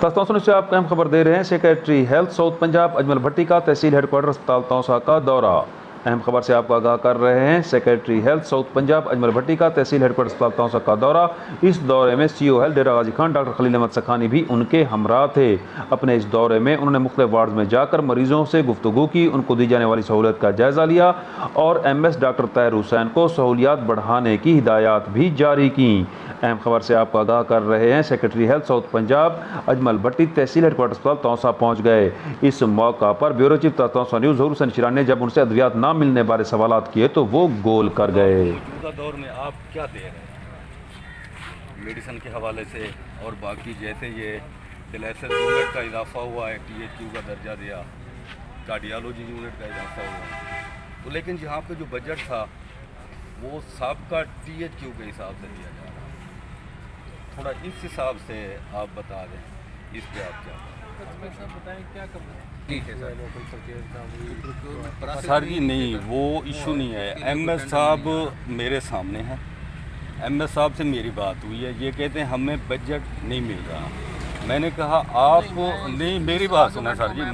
तस्ताउन से आपको अहम खबर दे रहे हैं। Secretary health south Punjab Ajmal Bhatti का तहसील हेडक्वार्टर अस्पताल तौसा का दौरा। अहम खबर से आपको आगाह कर रहे हैं। Secretary health south Punjab Ajmal Bhatti का तहसील हेडक्वार्टर अस्पताल तौसा का दौरा। इस दौरे में सीओ हेल्थ डेरा गाजी खान डॉक्टर खलील अहमद सखानी भी उनके हमरा थे। अपने इस दौरे में उन्होंने मुख्तलिफ वार्ड में जाकर मरीजों से गुफ्तगू की, उनको दी जाने वाली सहूलियत का जायजा लिया और MS डॉक्टर ताहिर हुसैन को सहूलियात बढ़ाने की हिदायत भी जारी की। अहम खबर से आपको आगाह कर रहे हैं। Secretary health south Punjab Ajmal Bhatti tehsil headquarter अस्पताल तौसा पहुंच गए। इस मौका पर bureau chief Taunsa news Zahoor Hussain Shiran ने जब उनसे अद्वियात ना मिलने बारे सवालात किए तो वो गोल कर गए। मौजूदा दौर में आप क्या दे रहे हैं मेडिसिन के हवाले से, और बाकी जैसे ये डायलिसिस यूनिट का इजाफा हुआ है, THQ का दर्जा दिया, कार्डियोलॉजी यूनिट का इजाफा हुआ, तो लेकिन यहाँ पे जो बजट था वो सबका THQ के हिसाब से दिया जा रहा है। थोड़ा इस हिसाब से आप बता दें, इस पे आप क्या बताएं क्या करना है। ठीक है सर जी, नहीं वो इशू नहीं है। MS साहब मेरे सामने हैं, MS साहब से मेरी बात हुई है। ये कहते हैं हमें बजट नहीं मिल रहा। मैंने कहा आप नहीं, मेरी बात सुना सर जी।